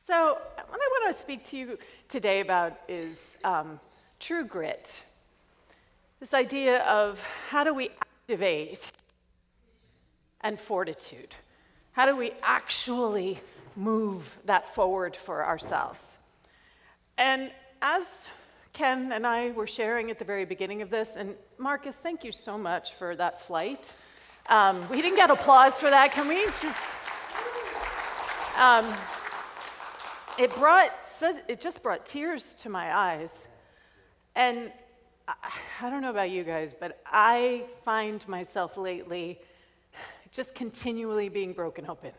So, what I want to speak to you today about is true grit. This idea of how do we activate and fortitude? How do we actually move that forward for ourselves? And as Ken and I were sharing at the very beginning of this, and Marcus, thank you so much for that flight. We didn't get applause for that. Can we just... It just brought tears to my eyes. And I don't know about you guys, but I find myself lately just continually being broken open.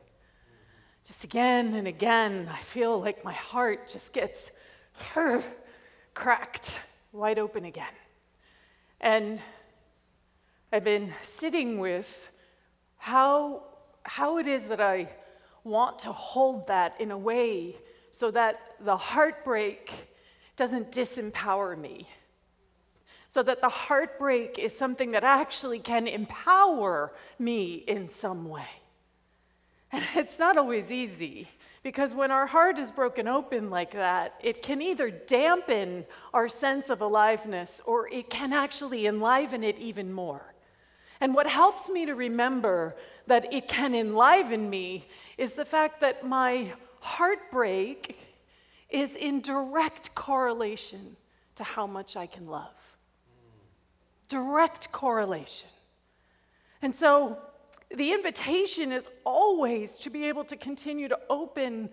Just again and again, I feel like my heart just gets cracked wide open again. And I've been sitting with how it is that I want to hold that in a way so that the heartbreak doesn't disempower me. So that the heartbreak is something that actually can empower me in some way. And it's not always easy, because when our heart is broken open like that, it can either dampen our sense of aliveness or it can actually enliven it even more. And what helps me to remember that it can enliven me is the fact that my heartbreak is in direct correlation to how much I can love. Direct correlation. And so the invitation is always to be able to continue to open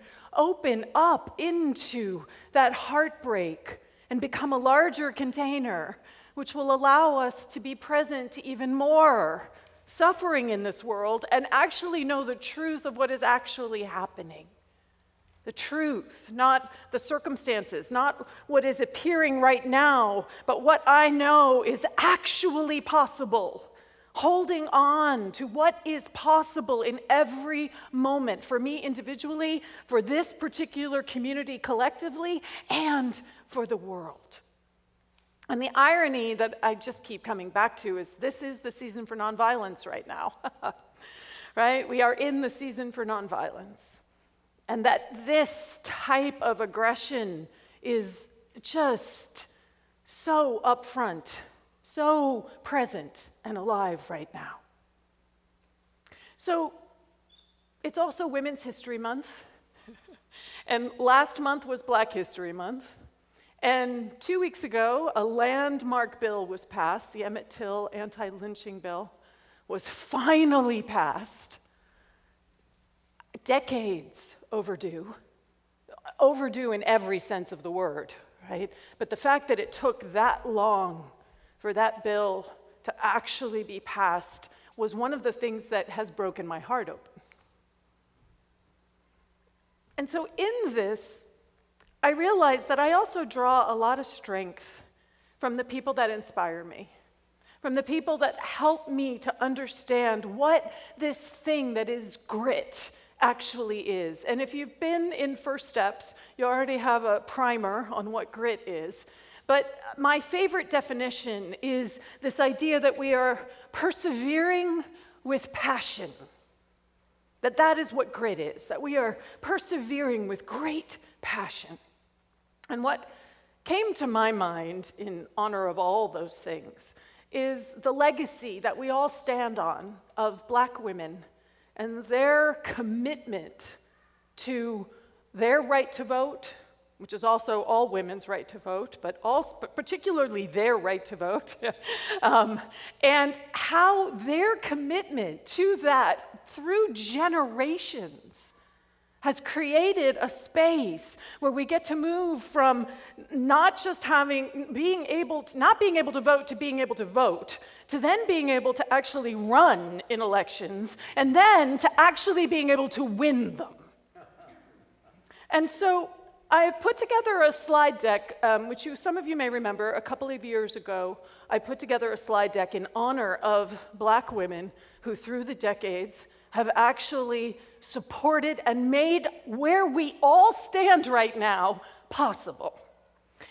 up into that heartbreak and become a larger container, which will allow us to be present to even more suffering in this world and actually know the truth of what is actually happening. The truth, not the circumstances, not what is appearing right now, but what I know is actually possible. Holding on to what is possible in every moment, for me individually, for this particular community collectively, and for the world. And the irony that I just keep coming back to is this is the season for nonviolence right now, right? We are in the season for nonviolence. And that this type of aggression is just so upfront, so present and alive right now. So it's also Women's History Month. And last month was Black History Month. And 2 weeks ago, a landmark bill was passed. The Emmett Till anti-lynching bill was finally passed. Decades overdue in every sense of the word, right? But the fact that it took that long for that bill to actually be passed was one of the things that has broken my heart open. And so in this, I realized that I also draw a lot of strength from the people that inspire me, from the people that help me to understand what this thing that is grit actually is. And if you've been in First Steps, you already have a primer on what grit is. But my favorite definition is this idea that we are persevering with passion. That is what grit is, that we are persevering with great passion. And what came to my mind in honor of all those things is the legacy that we all stand on of Black women and their commitment to their right to vote, which is also all women's right to vote, but particularly their right to vote, and how their commitment to that through generations has created a space where we get to move from not just not being able to vote to being able to vote, to then being able to actually run in elections, and then to actually being able to win them. And so I've put together a slide deck, which some of you may remember. A couple of years ago, I put together a slide deck in honor of Black women who, through the decades, have actually supported and made where we all stand right now possible.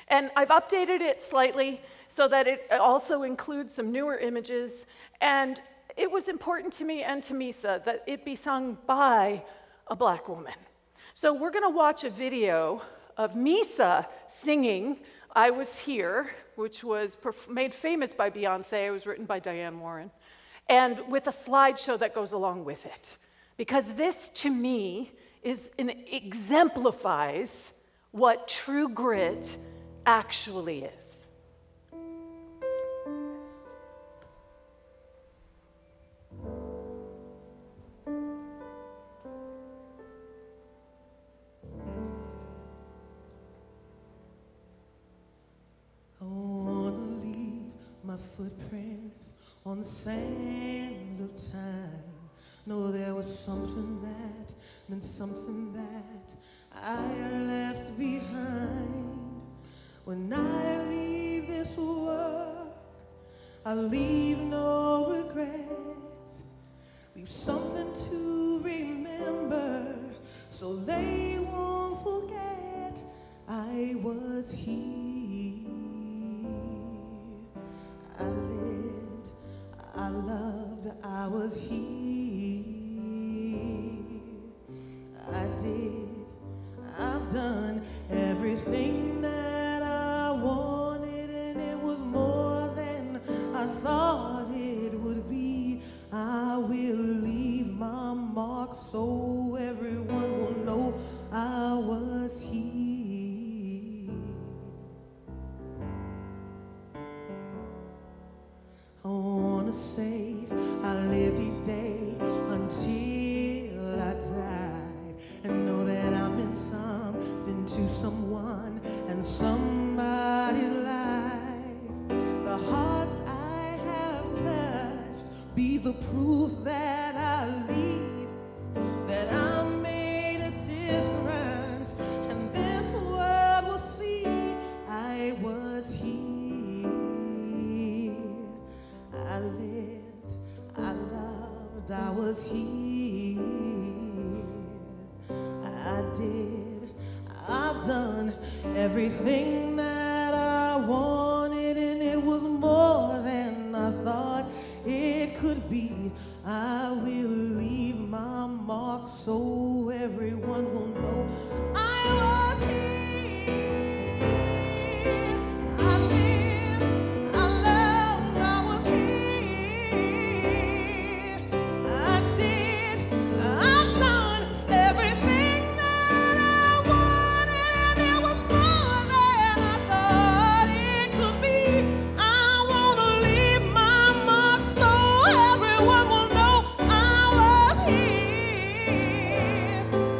And I've updated it slightly so that it also includes some newer images. And it was important to me and to Misa that it be sung by a Black woman. So we're going to watch a video of Misa singing I Was Here, which was made famous by Beyonce. It was written by Diane Warren, and with a slideshow that goes along with it. Because this, to me, exemplifies what true grit actually is. Footprints on the sands of time. No, there was something that meant something that I left behind. When I leave this world, I leave no regrets. Leave something to remember so they won't forget I was here. I lived, I loved, I was here. I did, I've done everything that I wanted, and it was more than I thought it would be. I will leave my mark so everyone will know I was here. I wanna say I lived each day until I died, and know that I meant something to someone and somebody's life. The hearts I have touched be the proof that I leave, that I made a difference, and this world will see I was here. I lived, I loved, I was here. I did, I've done everything that I wanted, and it was more than I thought it could be. I will leave my mark so everyone will know I was here.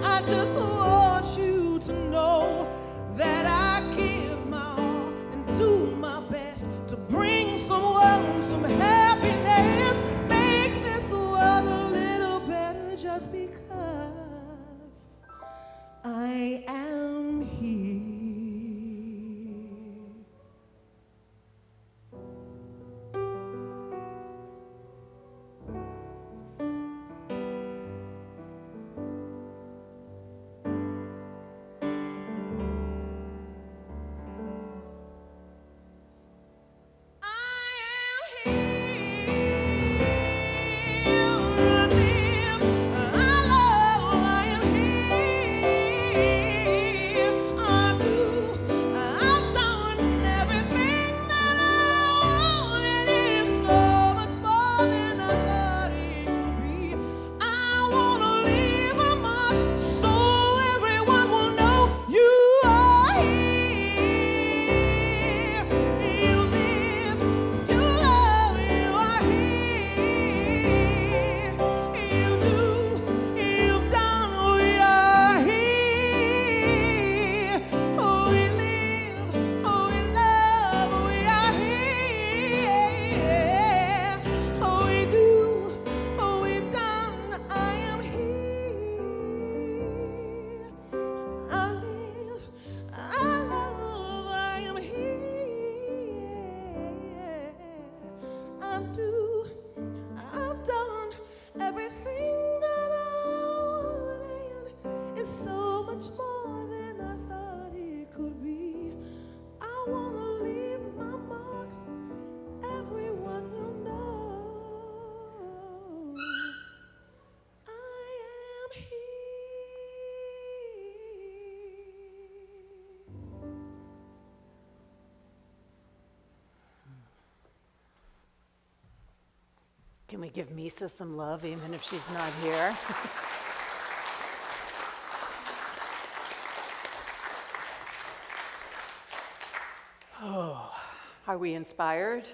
I just want you Can we give Misa some love even if she's not here? Oh, are we inspired?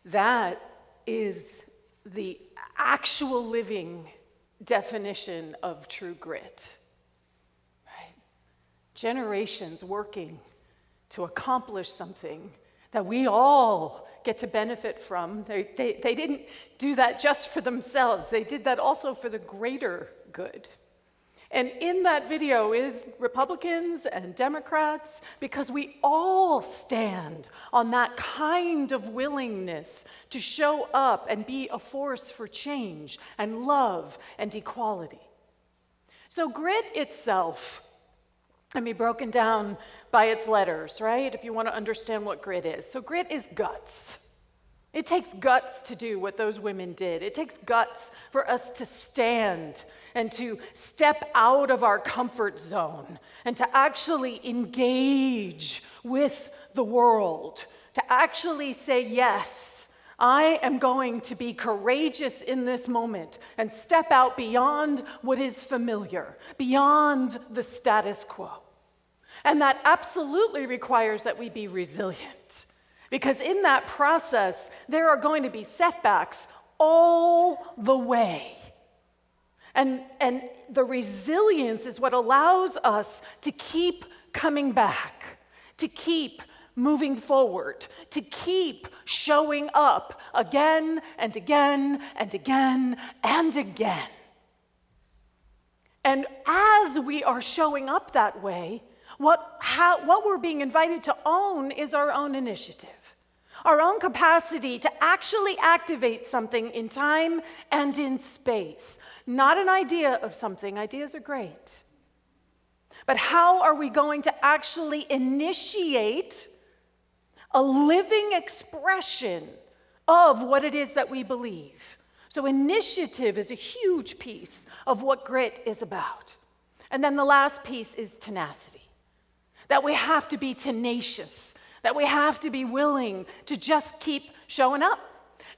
That is the actual living definition of true grit, right? Generations working to accomplish something that we all get to benefit from. They didn't do that just for themselves. They did that also for the greater good. And in that video is Republicans and Democrats, because we all stand on that kind of willingness to show up and be a force for change and love and equality. So grit itself can be broken down by its letters, right? If you want to understand what grit is. So grit is guts. It takes guts to do what those women did. It takes guts for us to stand and to step out of our comfort zone and to actually engage with the world, to actually say, yes, I am going to be courageous in this moment and step out beyond what is familiar, beyond the status quo. And that absolutely requires that we be resilient. Because in that process, there are going to be setbacks all the way. And the resilience is what allows us to keep coming back, to keep moving forward, to keep showing up again and again and again and again. And as we are showing up that way, what we're being invited to own is our own initiative. Our own capacity to actually activate something in time and in space. Not an idea of something. Ideas are great. But how are we going to actually initiate a living expression of what it is that we believe? So initiative is a huge piece of what grit is about. And then the last piece is tenacity. That we have to be tenacious. That we have to be willing to just keep showing up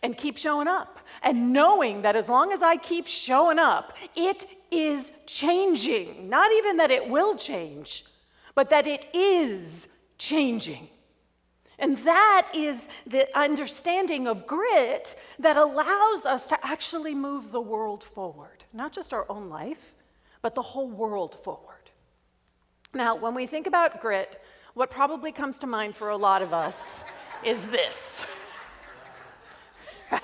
and keep showing up. And knowing that as long as I keep showing up, it is changing. Not even that it will change, but that it is changing. And that is the understanding of grit that allows us to actually move the world forward. Not just our own life, but the whole world forward. Now, when we think about grit, what probably comes to mind for a lot of us is this,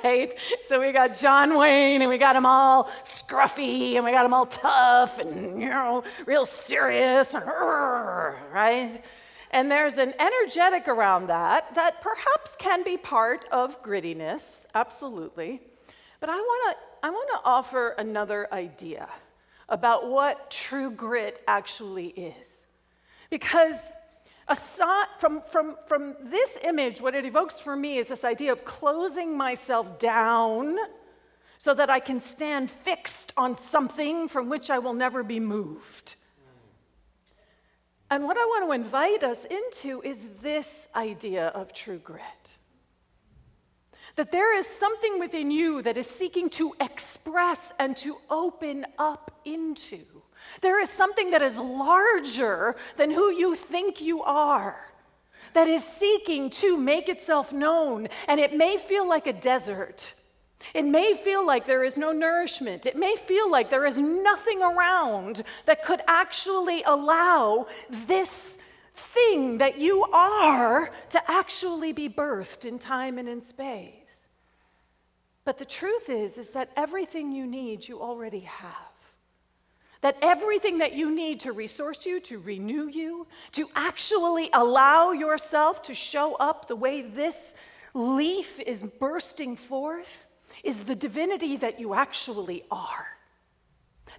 right? So we got John Wayne, and we got him all scruffy, and we got him all tough, and, real serious, and right? And there's an energetic around that perhaps can be part of grittiness, absolutely. But I want to offer another idea about what true grit actually is. Because aside from this image, what it evokes for me is this idea of closing myself down so that I can stand fixed on something from which I will never be moved. And what I want to invite us into is this idea of true grit. That there is something within you that is seeking to express and to open up into. There is something that is larger than who you think you are, that is seeking to make itself known. And it may feel like a desert. It may feel like there is no nourishment. It may feel like there is nothing around that could actually allow this thing that you are to actually be birthed in time and in space. But the truth is that everything you need, you already have. That everything that you need to resource you, to renew you, to actually allow yourself to show up the way this leaf is bursting forth, is the divinity that you actually are.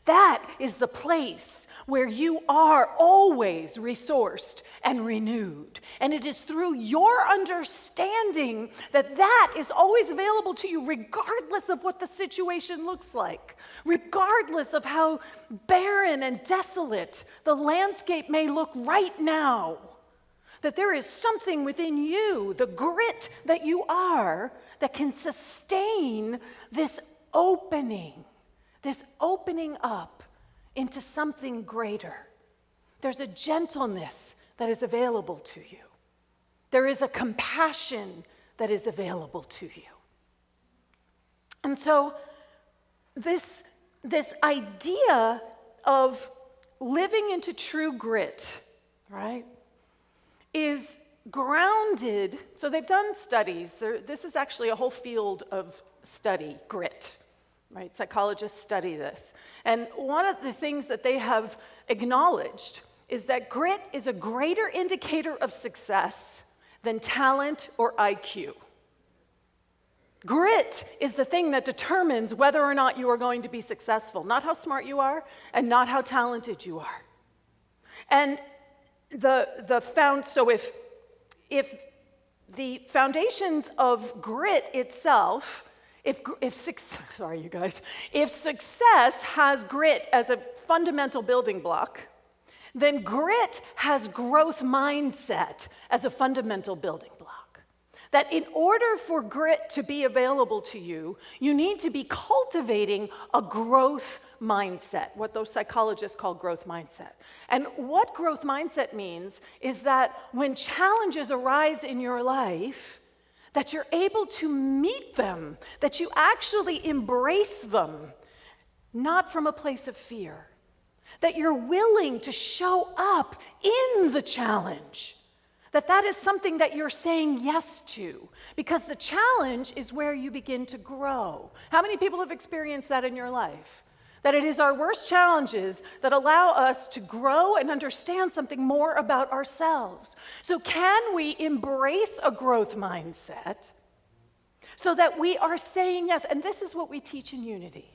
That is the place where you are always resourced and renewed. And it is through your understanding that that is always available to you, regardless of what the situation looks like, regardless of how barren and desolate the landscape may look right now. That there is something within you, the grit that you are, that can sustain this opening up into something greater. There's a gentleness that is available to you. There is a compassion that is available to you. And so this idea of living into true grit, right, is grounded. So they've done studies. This is actually a whole field of study, grit, right? Psychologists study this. And one of the things that they have acknowledged is that grit is a greater indicator of success than talent or IQ. Grit is the thing that determines whether or not you are going to be successful, not how smart you are and not how talented you are. And so if the foundations of grit itself, if success has grit as a fundamental building block, then grit has growth mindset as a fundamental building block. That in order for grit to be available to you, you need to be cultivating a growth mindset, what those psychologists call growth mindset. And what growth mindset means is that when challenges arise in your life, that you're able to meet them, that you actually embrace them, not from a place of fear. That you're willing to show up in the challenge. That is something that you're saying yes to, because the challenge is where you begin to grow. How many people have experienced that in your life? That it is our worst challenges that allow us to grow and understand something more about ourselves. So can we embrace a growth mindset so that we are saying yes? And this is what we teach in Unity.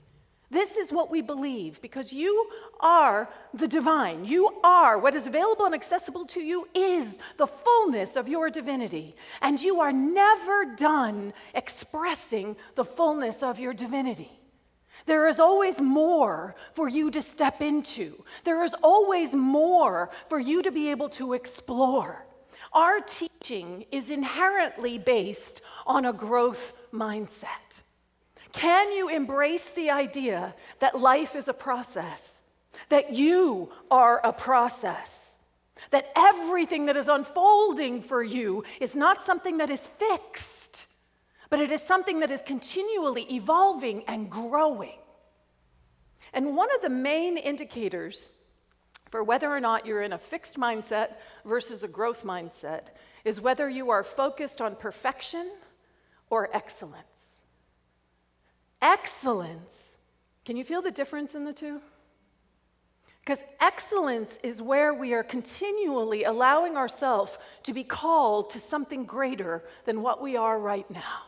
This is what we believe, because you are the divine. You are, what is available and accessible to you is the fullness of your divinity. And you are never done expressing the fullness of your divinity. There is always more for you to step into. There is always more for you to be able to explore. Our teaching is inherently based on a growth mindset. Can you embrace the idea that life is a process, that you are a process, that everything that is unfolding for you is not something that is fixed, but it is something that is continually evolving and growing? And one of the main indicators for whether or not you're in a fixed mindset versus a growth mindset is whether you are focused on perfection or excellence. Excellence, can you feel the difference in the two? Because excellence is where we are continually allowing ourselves to be called to something greater than what we are right now.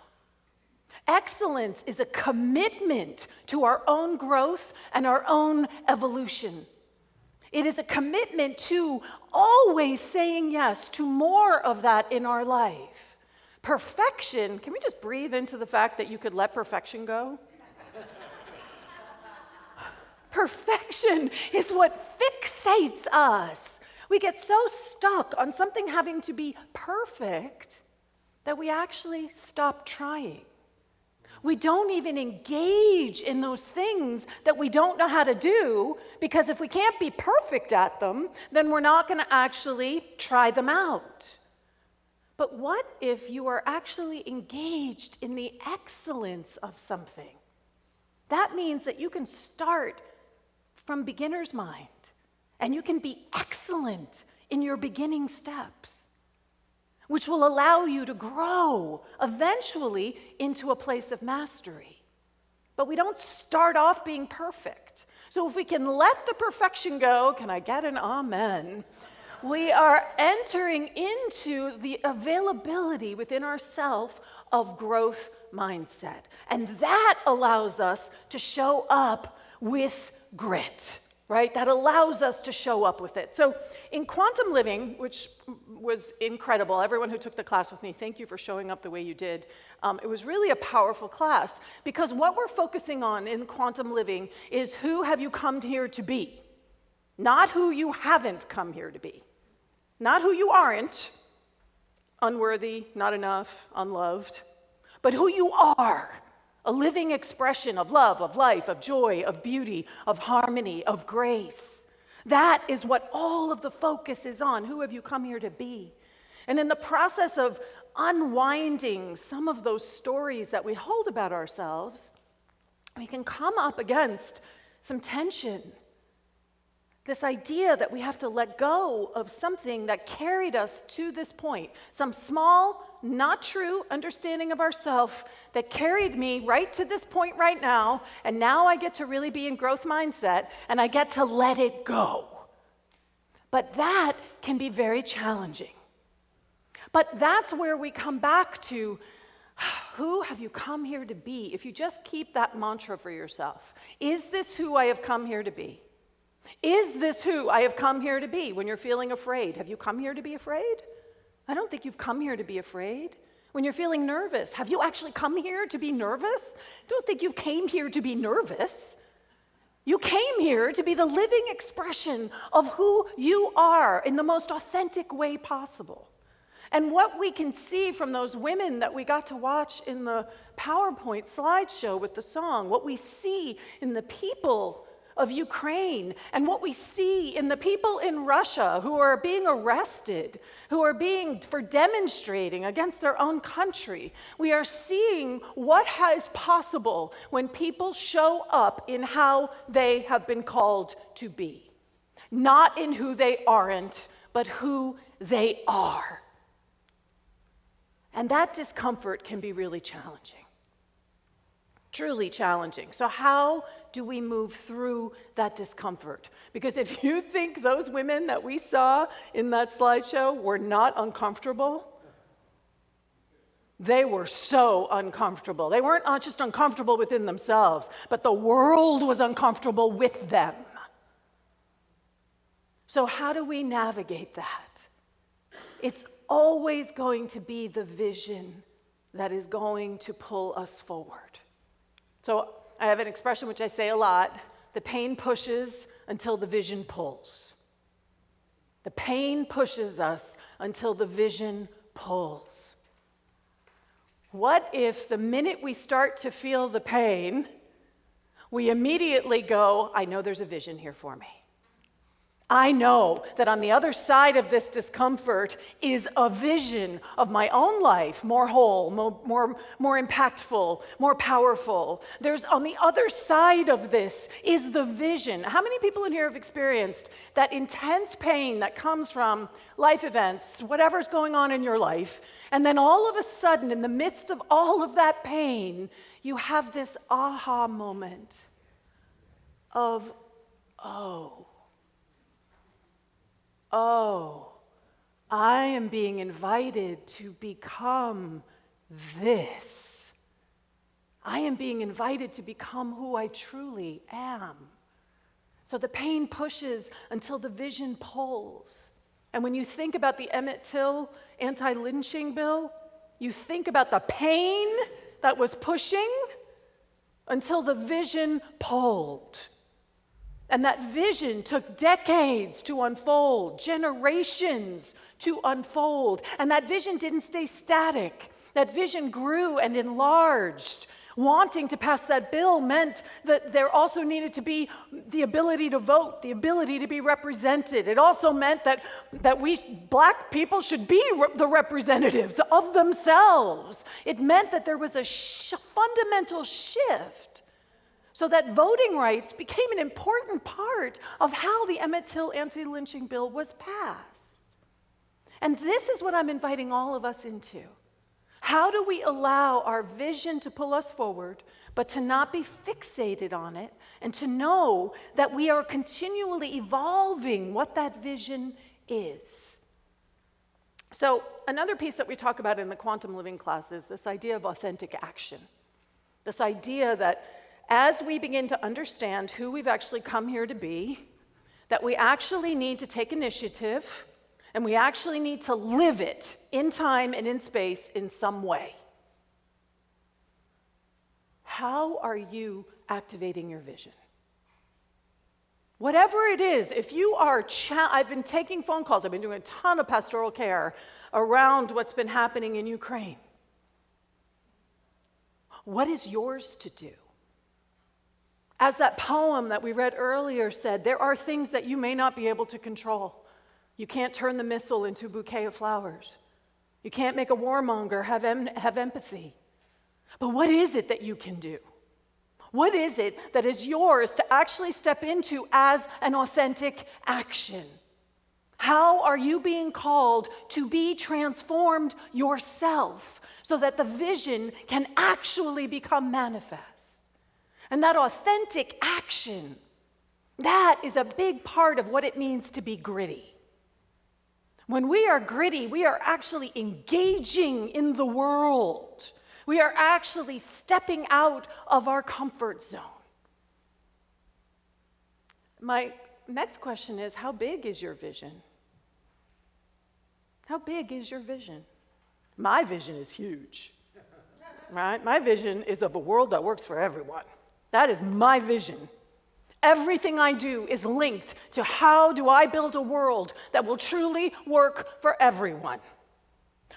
Excellence is a commitment to our own growth and our own evolution. It is a commitment to always saying yes to more of that in our life. Perfection, can we just breathe into the fact that you could let perfection go? Perfection is what fixates us. We get so stuck on something having to be perfect that we actually stop trying. We don't even engage in those things that we don't know how to do, because if we can't be perfect at them, then we're not going to actually try them out. But what if you are actually engaged in the excellence of something? That means that you can start from beginner's mind, and you can be excellent in your beginning steps, which will allow you to grow eventually into a place of mastery. But we don't start off being perfect. So if we can let the perfection go, can I get an amen? We are entering into the availability within ourselves of growth mindset. And that allows us to show up with grit, right? That allows us to show up with it. So in quantum living, which was incredible, everyone who took the class with me, thank you for showing up the way you did. It was really a powerful class, because what we're focusing on in quantum living is who have you come here to be, not who you haven't come here to be. Not who you aren't, unworthy, not enough, unloved, but who you are, a living expression of love, of life, of joy, of beauty, of harmony, of grace. That is what all of the focus is on. Who have you come here to be? And in the process of unwinding some of those stories that we hold about ourselves, we can come up against some tension. This idea that we have to let go of something that carried us to this point, some small, not true understanding of ourselves that carried me right to this point right now, and now I get to really be in growth mindset, and I get to let it go. But that can be very challenging. But that's where we come back to, who have you come here to be? If you just keep that mantra for yourself, is this who I have come here to be? Is this who I have come here to be? When you're feeling afraid, have you come here to be afraid? I don't think you've come here to be afraid. When you're feeling nervous, have you actually come here to be nervous? Don't think you came here to be nervous. You came here to be the living expression of who you are in the most authentic way possible. And what we can see from those women that we got to watch in the PowerPoint slideshow with the song, what we see in the people of Ukraine, and what we see in the people in Russia who are being arrested, who are being for demonstrating against their own country, we are seeing what is possible when people show up in how they have been called to be. Not in who they aren't, but who they are. And that discomfort can be really challenging. Truly challenging. So how do we move through that discomfort? Because if you think those women that we saw in that slideshow were not uncomfortable, they were so uncomfortable. They weren't just uncomfortable within themselves, but the world was uncomfortable with them. So how do we navigate that? It's always going to be the vision that is going to pull us forward. So I have an expression which I say a lot: the pain pushes until the vision pulls. The pain pushes us until the vision pulls. What if the minute we start to feel the pain, we immediately go, I know there's a vision here for me. I know that on the other side of this discomfort is a vision of my own life, more whole, more impactful, more powerful. There's on the other side of this is the vision. How many people in here have experienced that intense pain that comes from life events, whatever's going on in your life, and then all of a sudden, in the midst of all of that pain, you have this aha moment of, oh, I am being invited to become this. I am being invited to become who I truly am. So the pain pushes until the vision pulls. And when you think about the Emmett Till anti-lynching bill, you think about the pain that was pushing until the vision pulled. And that vision took decades to unfold, generations to unfold. And that vision didn't stay static. That vision grew and enlarged. Wanting to pass that bill meant that there also needed to be the ability to vote, the ability to be represented. It also meant that we, black people, should be the representatives of themselves. It meant that there was a fundamental shift, so that voting rights became an important part of how the Emmett Till anti-lynching bill was passed. And this is what I'm inviting all of us into. How do we allow our vision to pull us forward, but to not be fixated on it, and to know that we are continually evolving what that vision is? So another piece that we talk about in the quantum living class is this idea of authentic action. This idea that as we begin to understand who we've actually come here to be, that we actually need to take initiative, and we actually need to live it in time and in space in some way. How are you activating your vision? Whatever it is, if you are, I've been taking phone calls, I've been doing a ton of pastoral care around what's been happening in Ukraine. What is yours to do? As that poem that we read earlier said, there are things that you may not be able to control. You can't turn the missile into a bouquet of flowers. You can't make a warmonger have empathy. But what is it that you can do? What is it that is yours to actually step into as an authentic action? How are you being called to be transformed yourself so that the vision can actually become manifest? And that authentic action, that is a big part of what it means to be gritty. When we are gritty, we are actually engaging in the world. We are actually stepping out of our comfort zone. My next question is, how big is your vision? How big is your vision? My vision is huge, right? My vision is of a world that works for everyone. That is my vision. Everything I do is linked to how do I build a world that will truly work for everyone.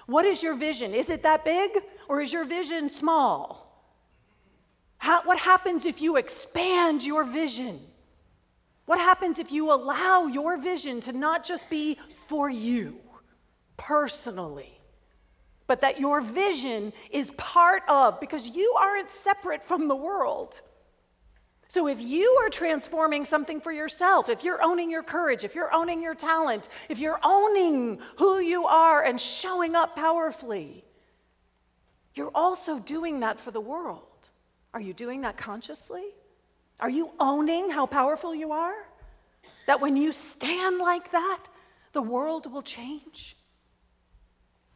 What is your vision? Is it that big, or is your vision small? What happens if you expand your vision? What happens if you allow your vision to not just be for you personally, but that your vision is part of, because you aren't separate from the world. So if you are transforming something for yourself, if you're owning your courage, if you're owning your talent, if you're owning who you are and showing up powerfully, you're also doing that for the world. Are you doing that consciously? Are you owning how powerful you are? That when you stand like that, the world will change?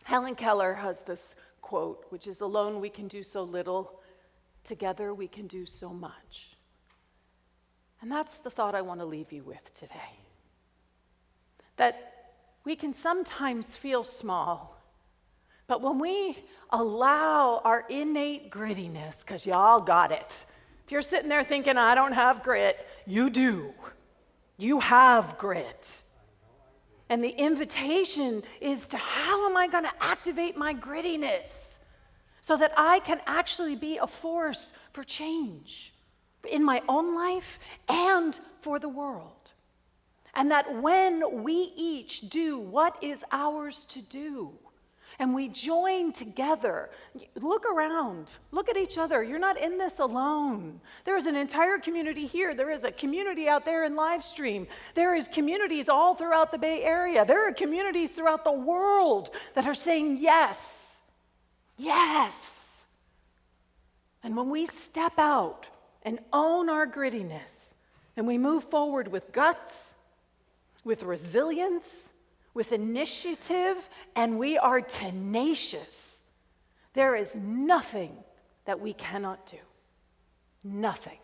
Helen Keller has this quote, which is, "Alone we can do so little, together we can do so much." And that's the thought I want to leave you with today. That we can sometimes feel small, but when we allow our innate grittiness, because y'all got it. If you're sitting there thinking, I don't have grit, you do. You have grit. And the invitation is to, how am I going to activate my grittiness so that I can actually be a force for change in my own life and for the world? And that when we each do what is ours to do, and we join together, look around, look at each other. You're not in this alone. There is an entire community here. There is a community out there in live stream. There is communities all throughout the Bay Area. There are communities throughout the world that are saying yes, yes. And when we step out and own our grittiness, and we move forward with guts, with resilience, with initiative, and we are tenacious, there is nothing that we cannot do. Nothing.